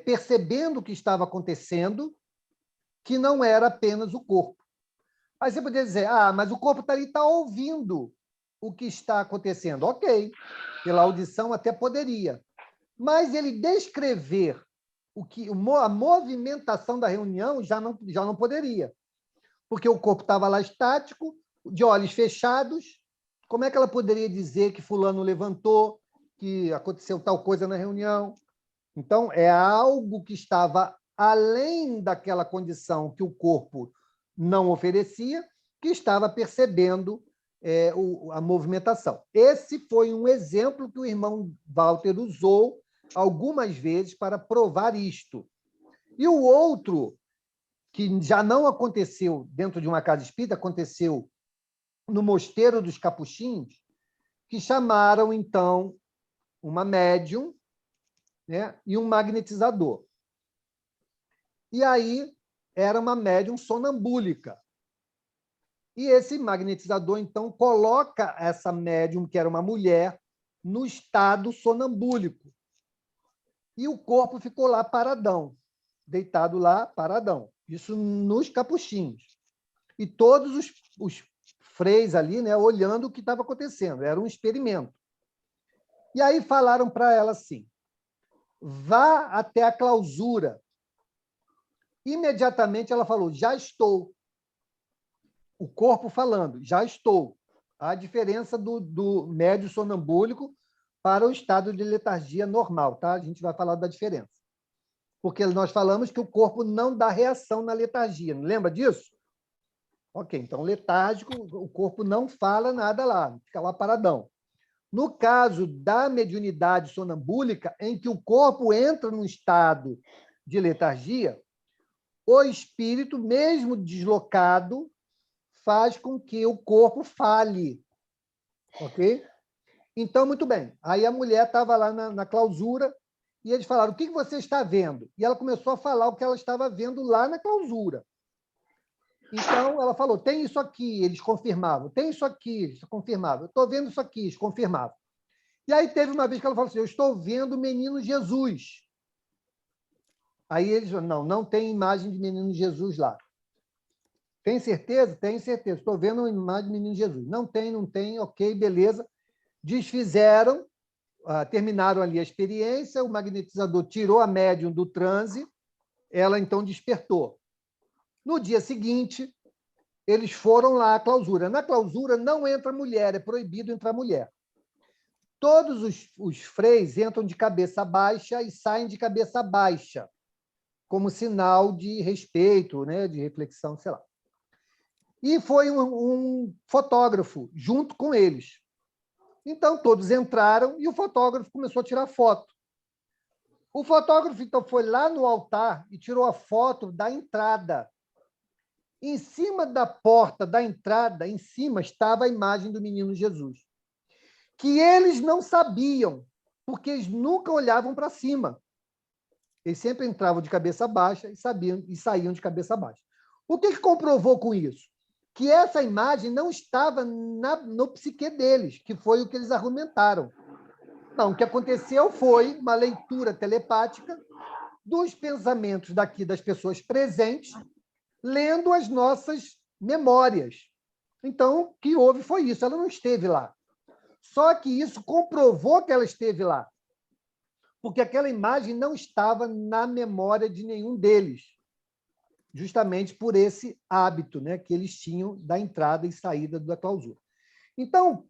percebendo o que estava acontecendo, que não era apenas o corpo. Aí você poderia dizer, mas o corpo está ali, está ouvindo o que está acontecendo. Ok, pela audição até poderia. Mas ele descrever a movimentação da reunião já não poderia, porque o corpo estava lá estático, de olhos fechados. Como é que ela poderia dizer que fulano levantou, que aconteceu tal coisa na reunião? Então, é algo que estava além daquela condição que o corpo não oferecia, que estava percebendo a movimentação. Esse foi um exemplo que o irmão Walter usou algumas vezes para provar isto. E o outro, que já não aconteceu dentro de uma casa espírita, aconteceu no Mosteiro dos Capuchinhos, que chamaram, então, uma médium, né, e um magnetizador. E aí era uma médium sonambúlica. E esse magnetizador, então, coloca essa médium, que era uma mulher, no estado sonambúlico. E o corpo ficou lá paradão, deitado lá, paradão. Isso nos Capuchinhos. E todos os freis ali, né, olhando o que estava acontecendo. Era um experimento. E aí falaram para ela assim, vá até a clausura. Imediatamente ela falou, já estou. O corpo falando, já estou. A diferença do médio sonambúlico para o estado de letargia normal, tá? A gente vai falar da diferença. Porque nós falamos que o corpo não dá reação na letargia, não lembra disso? Ok, então letárgico, o corpo não fala nada lá, fica lá paradão. No caso da mediunidade sonambúlica, em que o corpo entra num estado de letargia, o espírito, mesmo deslocado, faz com que o corpo fale. Ok? Então, muito bem. Aí a mulher estava lá na clausura e eles falaram, o que você está vendo? E ela começou a falar o que ela estava vendo lá na clausura. Então, ela falou, tem isso aqui, eles confirmavam. Tem isso aqui, eles confirmavam. Eu estou vendo isso aqui, eles confirmavam. E aí teve uma vez que ela falou assim, eu estou vendo o menino Jesus. Aí eles falaram, não tem imagem de menino Jesus lá. Tem certeza? Tenho certeza. Estou vendo uma imagem de menino Jesus. Não tem, ok, beleza. Desfizeram, terminaram ali a experiência, o magnetizador tirou a médium do transe, ela então despertou. No dia seguinte, eles foram lá à clausura. Na clausura não entra mulher, é proibido entrar mulher. Todos os freis entram de cabeça baixa e saem de cabeça baixa, como sinal de respeito, né, de reflexão, sei lá. E foi um fotógrafo junto com eles. Então, todos entraram e o fotógrafo começou a tirar foto. O fotógrafo, então, foi lá no altar e tirou a foto da entrada. Em cima da porta da entrada, em cima, estava a imagem do menino Jesus, que eles não sabiam, porque eles nunca olhavam para cima. Eles sempre entravam de cabeça baixa e saíam de cabeça baixa. O que comprovou com isso? Que essa imagem não estava no psique deles, que foi o que eles argumentaram. Não, o que aconteceu foi uma leitura telepática dos pensamentos daqui das pessoas presentes, lendo as nossas memórias. Então, o que houve foi isso, ela não esteve lá. Só que isso comprovou que ela esteve lá, porque aquela imagem não estava na memória de nenhum deles, justamente por esse hábito, né, que eles tinham da entrada e saída da clausura. Então,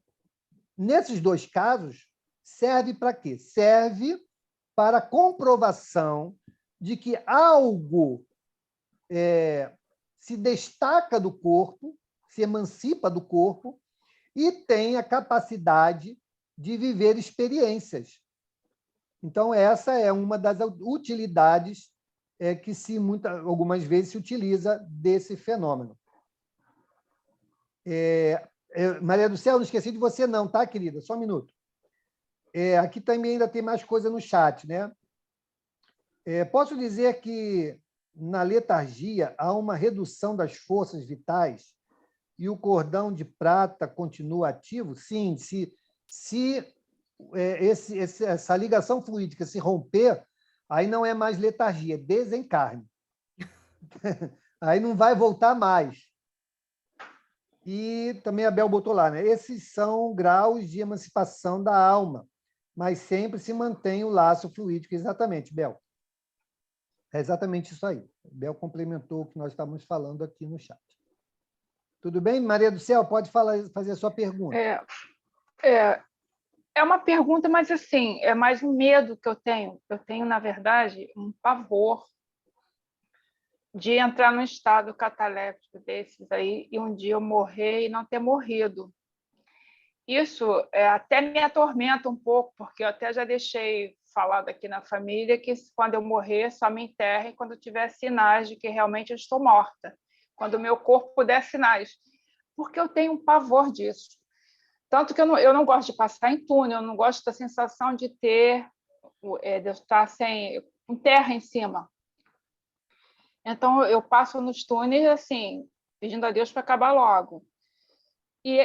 nesses dois casos, serve para quê? Serve para comprovação de que algo se destaca do corpo, se emancipa do corpo e tem a capacidade de viver experiências. Então, essa é uma das utilidades que algumas vezes se utiliza desse fenômeno. Maria do Céu, não esqueci de você não, tá, querida? Só um minuto. Aqui também ainda tem mais coisa no chat, né? Posso dizer que na letargia há uma redução das forças vitais e o cordão de prata continua ativo? Sim, se essa ligação fluídica se romper, aí não é mais letargia, é desencarne. Aí não vai voltar mais. E também a Bel botou lá, né? Esses são graus de emancipação da alma, mas sempre se mantém o laço fluídico. Exatamente, Bel. É exatamente isso aí. Bel complementou o que nós estávamos falando aqui no chat. Tudo bem? Maria do Céu, pode fazer a sua pergunta. É uma pergunta, mas assim, é mais um medo que eu tenho. Eu tenho, na verdade, um pavor de entrar num estado cataléptico desses aí e um dia eu morrer e não ter morrido. Isso até me atormenta um pouco, porque eu até já deixei falado aqui na família que quando eu morrer, só me enterrem quando tiver sinais de que realmente eu estou morta, quando o meu corpo der sinais, porque eu tenho um pavor disso. Tanto que eu não gosto de passar em túnel, eu não gosto da sensação de de eu estar sem terra em cima. Então, eu passo nos túneis, assim, pedindo a Deus para acabar logo. E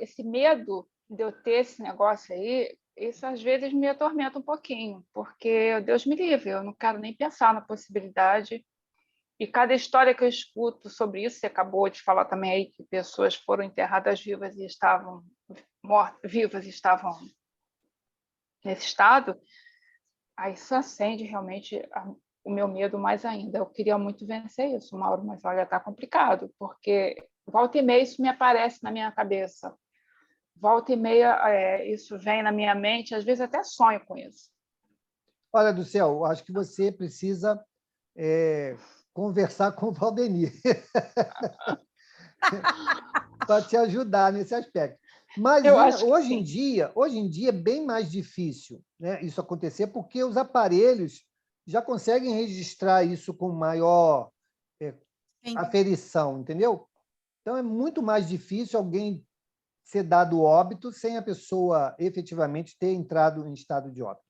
esse medo de eu ter esse negócio aí, isso às vezes me atormenta um pouquinho, porque Deus me livre, eu não quero nem pensar na possibilidade. E cada história que eu escuto sobre isso, você acabou de falar também aí que pessoas foram enterradas vivas e estavam vivas e estavam nesse estado, aí isso acende realmente o meu medo mais ainda. Eu queria muito vencer isso, Mauro, mas olha, está complicado, porque volta e meia isso me aparece na minha cabeça. Volta e meia isso vem na minha mente, às vezes até sonho com isso. Olha, do Céu, acho que você precisa conversar com o Valdenir para te ajudar nesse aspecto. Mas hoje em dia é bem mais difícil, né, isso acontecer, porque os aparelhos já conseguem registrar isso com maior aferição, entendeu? Então, é muito mais difícil alguém ser dado óbito sem a pessoa efetivamente ter entrado em estado de óbito.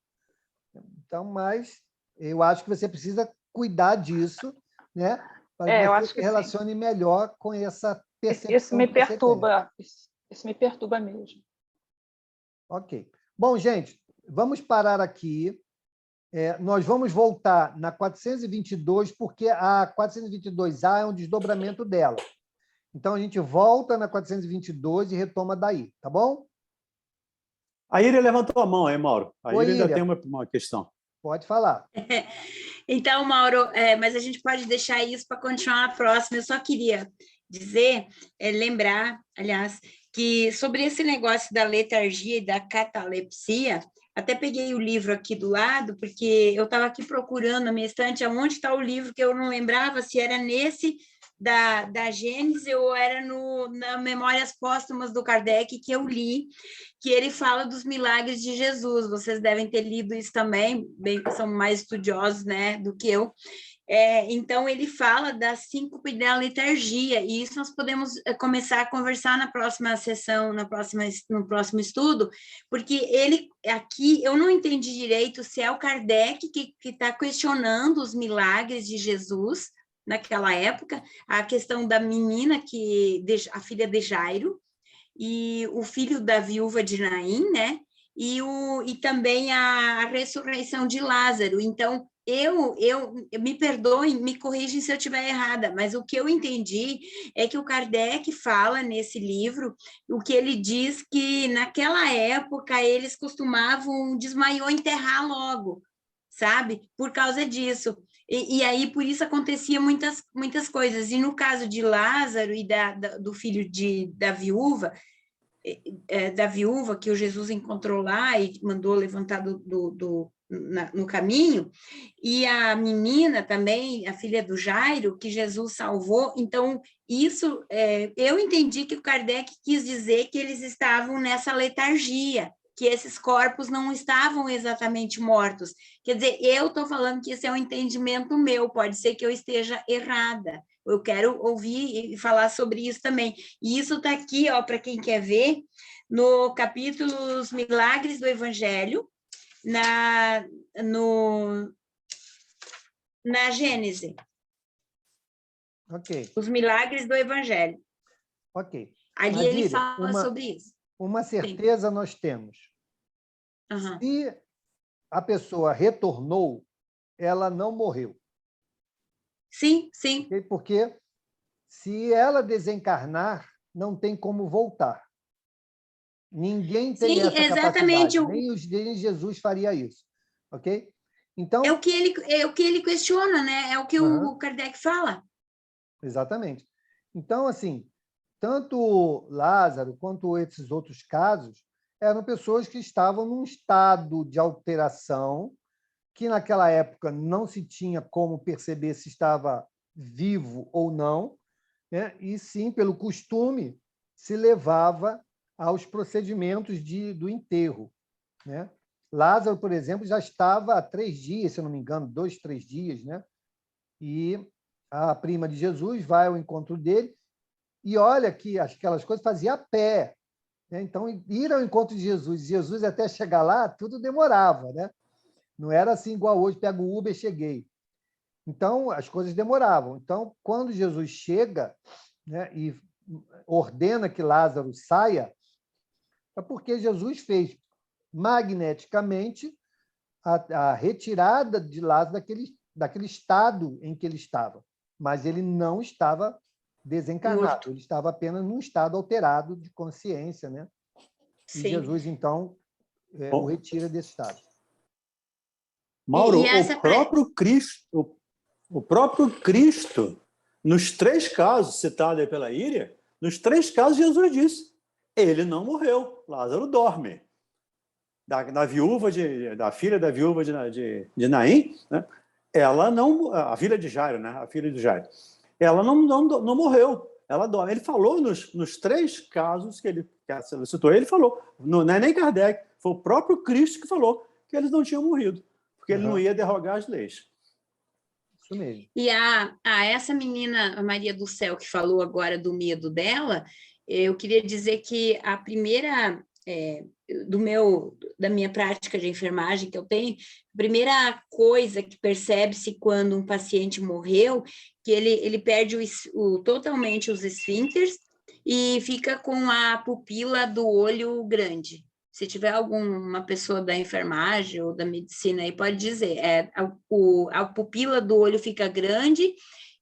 Então, mas eu acho que você precisa cuidar disso, né? Para que você se relacione melhor com essa percepção. Isso me perturba, isso me perturba mesmo. Ok. Bom, gente, vamos parar aqui. Nós vamos voltar na 422, porque a 422A é um desdobramento dela. Então, a gente volta na 422 e retoma daí, tá bom? A Íria levantou a mão aí, Mauro. A Íria ainda tem uma questão. Pode falar. Então, Mauro, mas a gente pode deixar isso para continuar na próxima. Eu só queria dizer, lembrar, aliás, que sobre esse negócio da letargia e da catalepsia, até peguei o livro aqui do lado, porque eu estava aqui procurando na minha estante aonde está o livro, que eu não lembrava se era nesse da Gênese ou era na Memórias Póstumas do Kardec, que eu li, que ele fala dos milagres de Jesus. Vocês devem ter lido isso também, bem, são mais estudiosos, né, do que eu. Então, ele fala da síncope e da letargia, e isso nós podemos começar a conversar na próxima sessão, no próximo estudo, porque ele, aqui, eu não entendi direito se é o Kardec que está questionando os milagres de Jesus, naquela época, a questão da menina, a filha de Jairo, e o filho da viúva de Naim, né? E também a ressurreição de Lázaro. Então, eu me perdoem, me corrigem se eu estiver errada, mas o que eu entendi é que o Kardec fala nesse livro, o que ele diz que naquela época eles costumavam desmaiou enterrar logo, sabe? Por causa disso. E aí, por isso, acontecia muitas coisas. E no caso de Lázaro e do filho da viúva, que o Jesus encontrou lá e mandou levantar no caminho, e a menina também, a filha do Jairo, que Jesus salvou. Então, isso, eu entendi que o Kardec quis dizer que eles estavam nessa letargia, que esses corpos não estavam exatamente mortos. Quer dizer, eu estou falando que esse é um entendimento meu, pode ser que eu esteja errada. Eu quero ouvir e falar sobre isso também. E isso está aqui, para quem quer ver, no capítulo Os Milagres do Evangelho, na Gênese. Ok. Os Milagres do Evangelho. Ok. Ali Adília, ele fala sobre isso. Uma certeza nós temos. Uhum. Se a pessoa retornou, ela não morreu. Sim, sim. Porque se ela desencarnar, não tem como voltar. Ninguém tem essa exatamente. capacidade. Nem Jesus faria isso. Ok? Então, é o que ele questiona, né? É o que o Kardec fala. Exatamente. Então, assim, tanto Lázaro quanto esses outros casos eram pessoas que estavam num estado de alteração que naquela época não se tinha como perceber se estava vivo ou não, né? E sim, pelo costume, se levava aos procedimentos do enterro, né? Lázaro, por exemplo, já estava há 3 dias, se eu não me engano, 2, 3 dias, né? E a prima de Jesus vai ao encontro dele e olha que aquelas coisas fazia a pé, né? Então, ir ao encontro de Jesus até chegar lá, tudo demorava, né? Não era assim igual hoje, pego o Uber e cheguei. Então, as coisas demoravam. Então, quando Jesus chega, né, e ordena que Lázaro saia, é porque Jesus fez magneticamente a retirada de Lázaro daquele estado em que ele estava. Mas ele não estava desencarnado, ele estava apenas num estado alterado de consciência, né? E Jesus, então, o retira desse estado. Mauro, o próprio Cristo, nos 3 casos citados aí pela Íria, nos 3 casos Jesus disse, ele não morreu, Lázaro dorme. Da filha da viúva de Naim, né? Ela não, a filha de Jairo, né? A filha de Jairo, ela não morreu, ela dorme. Ele falou nos 3 casos que ele citou, ele falou, não é nem Kardec, foi o próprio Cristo que falou que eles não tinham morrido, porque ele não ia derrogar as leis. Isso mesmo. E essa menina, a Maria do Céu, que falou agora do medo dela, eu queria dizer que a primeira, da minha prática de enfermagem que eu tenho, a primeira coisa que percebe-se quando um paciente morreu, que ele perde totalmente os esfíncteres e fica com a pupila do olho grande. Se tiver alguma pessoa da enfermagem ou da medicina aí, pode dizer, a pupila do olho fica grande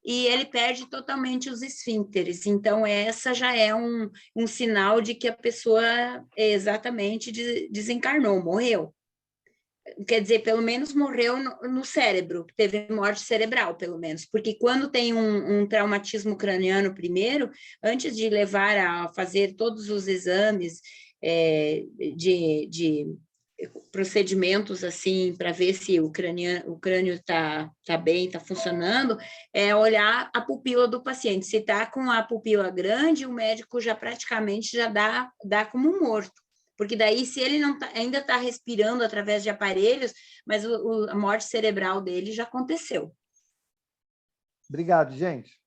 e ele perde totalmente os esfíncteres. Então, essa já é um sinal de que a pessoa exatamente desencarnou, morreu. quer dizer, pelo menos morreu no cérebro, teve morte cerebral, pelo menos, porque quando tem um traumatismo craniano primeiro, antes de levar a fazer todos os exames de procedimentos assim para ver se o crânio está bem, está funcionando, é olhar a pupila do paciente. Se está com a pupila grande, o médico já praticamente já dá como morto. Porque daí, se ele não ainda está respirando através de aparelhos, mas a morte cerebral dele já aconteceu. Obrigado, gente.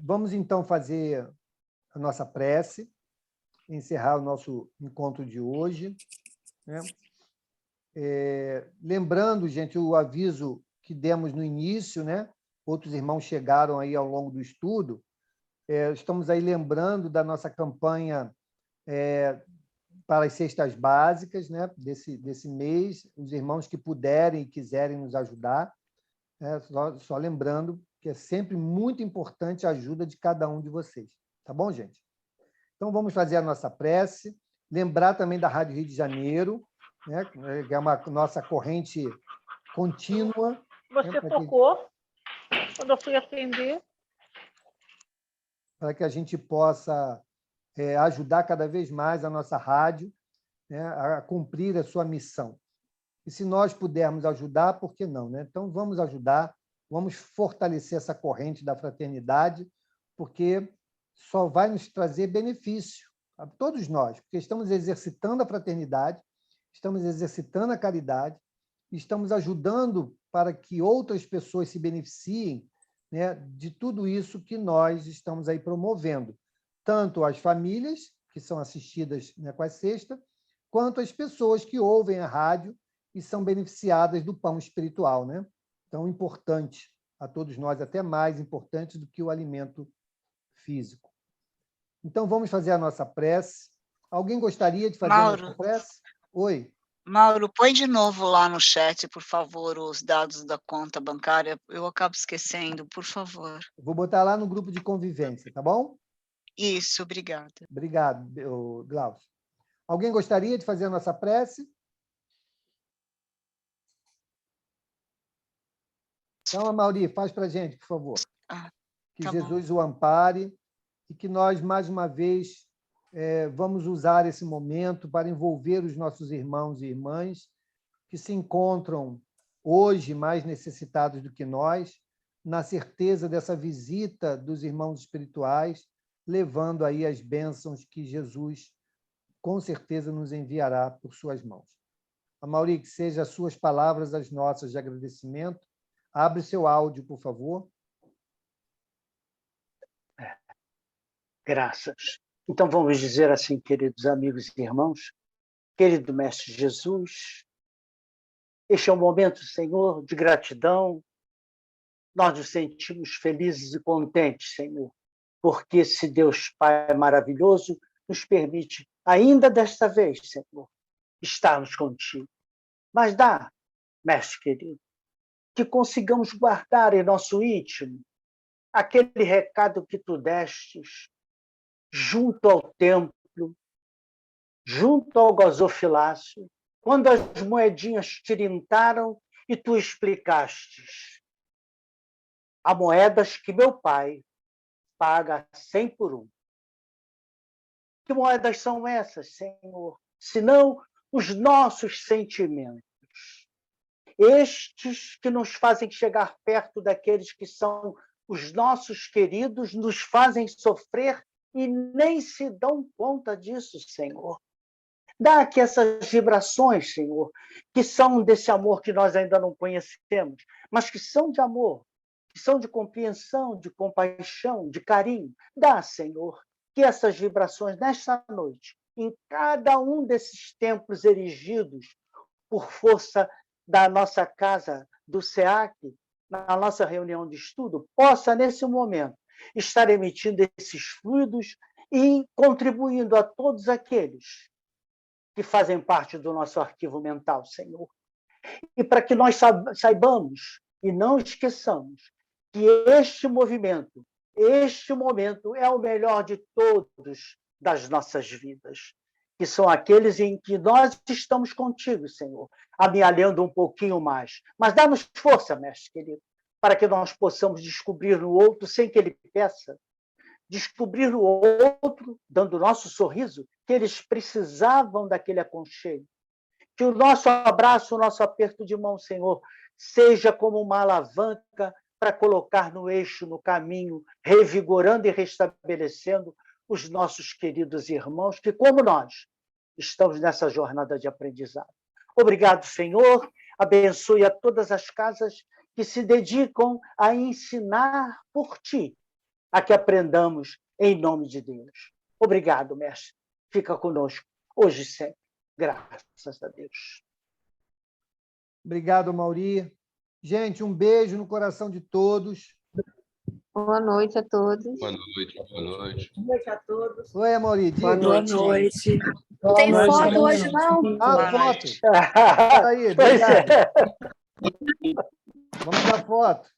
Vamos, então, fazer a nossa prece, encerrar o nosso encontro de hoje, né? Lembrando, gente, o aviso que demos no início, né? Outros irmãos chegaram aí ao longo do estudo. Estamos aí lembrando da nossa campanha para as cestas básicas, né? desse mês, os irmãos que puderem e quiserem nos ajudar, né? Só lembrando que é sempre muito importante a ajuda de cada um de vocês. Tá bom, gente? Então, vamos fazer a nossa prece, lembrar também da Rádio Rio de Janeiro, né? Que é uma nossa corrente contínua. Você tocou quando eu fui atender. Para que a gente possa ajudar cada vez mais a nossa rádio, né, a cumprir a sua missão. E se nós pudermos ajudar, por que não? Né? Então, vamos ajudar, vamos fortalecer essa corrente da fraternidade, porque só vai nos trazer benefício a todos nós, porque estamos exercitando a fraternidade, estamos exercitando a caridade, estamos ajudando para que outras pessoas se beneficiem, né, de tudo isso que nós estamos aí promovendo, tanto as famílias, que são assistidas, né, com a cesta, quanto as pessoas que ouvem a rádio e são beneficiadas do pão espiritual, né? Tão importante a todos nós, até mais importante do que o alimento físico. Então, vamos fazer a nossa prece. Alguém gostaria de fazer a nossa prece? Oi. Mauro, põe de novo lá no chat, por favor, os dados da conta bancária. Eu acabo esquecendo, por favor. Vou botar lá no grupo de convivência, tá bom? Isso, obrigada. Obrigado, Glaucio. Alguém gostaria de fazer a nossa prece? Então, Amauri, faz para a gente, por favor. Que Jesus o ampare e que nós, mais uma vez, vamos usar esse momento para envolver os nossos irmãos e irmãs que se encontram hoje mais necessitados do que nós, na certeza dessa visita dos irmãos espirituais, levando aí as bênçãos que Jesus, com certeza, nos enviará por suas mãos. Amauri, que sejam as suas palavras as nossas de agradecimento. Abre seu áudio, por favor. Graças. Então, vamos dizer assim, queridos amigos e irmãos, querido Mestre Jesus, este é um momento, Senhor, de gratidão. Nós nos sentimos felizes e contentes, Senhor, porque esse Deus Pai maravilhoso nos permite, ainda desta vez, Senhor, estarmos contigo. Mas dá, Mestre querido, que consigamos guardar em nosso íntimo aquele recado que tu destes junto ao templo, junto ao gasofilácio, quando as moedinhas tirintaram e tu explicastes: há moedas que meu pai paga 100 por 1. Que moedas são essas, Senhor? Senão os nossos sentimentos. Estes que nos fazem chegar perto daqueles que são os nossos queridos, nos fazem sofrer e nem se dão conta disso, Senhor. Dá que essas vibrações, Senhor, que são desse amor que nós ainda não conhecemos, mas que são de amor, que são de compreensão, de compaixão, de carinho. Dá, Senhor, que essas vibrações, nesta noite, em cada um desses templos erigidos por força da nossa casa, do SEAC, na nossa reunião de estudo, possa, nesse momento, estar emitindo esses fluidos e contribuindo a todos aqueles que fazem parte do nosso arquivo mental, Senhor. E para que nós saibamos e não esqueçamos que este momento é o melhor de todos das nossas vidas. que são aqueles em que nós estamos contigo, Senhor, amealhando um pouquinho mais. Mas dá-nos força, mestre querido, para que nós possamos descobrir no outro, sem que ele peça, descobrir no outro, dando o nosso sorriso, que eles precisavam daquele aconchego. Que o nosso abraço, o nosso aperto de mão, Senhor, seja como uma alavanca para colocar no eixo, no caminho, revigorando e restabelecendo os nossos queridos irmãos, que, como nós, estamos nessa jornada de aprendizado. Obrigado, Senhor. Abençoe a todas as casas que se dedicam a ensinar por Ti, a que aprendamos em nome de Deus. Obrigado, mestre. Fica conosco, hoje e sempre. Graças a Deus. Obrigado, Mauri. Gente, um beijo no coração de todos. Boa noite a todos. Boa noite, boa noite. Boa noite a todos. Oi, Mauri. Boa noite. Não tem foto hoje, não? Ah, foto. Aí, Pois obrigado. é. Vamos dar foto.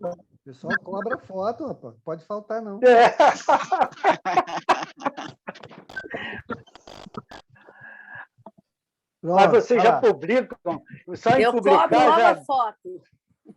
O pessoal cobra foto, rapaz. Pode faltar, não. Mas Pronto, vocês vai já lá. publicam, só em Eu publicar cobro logo já... a foto.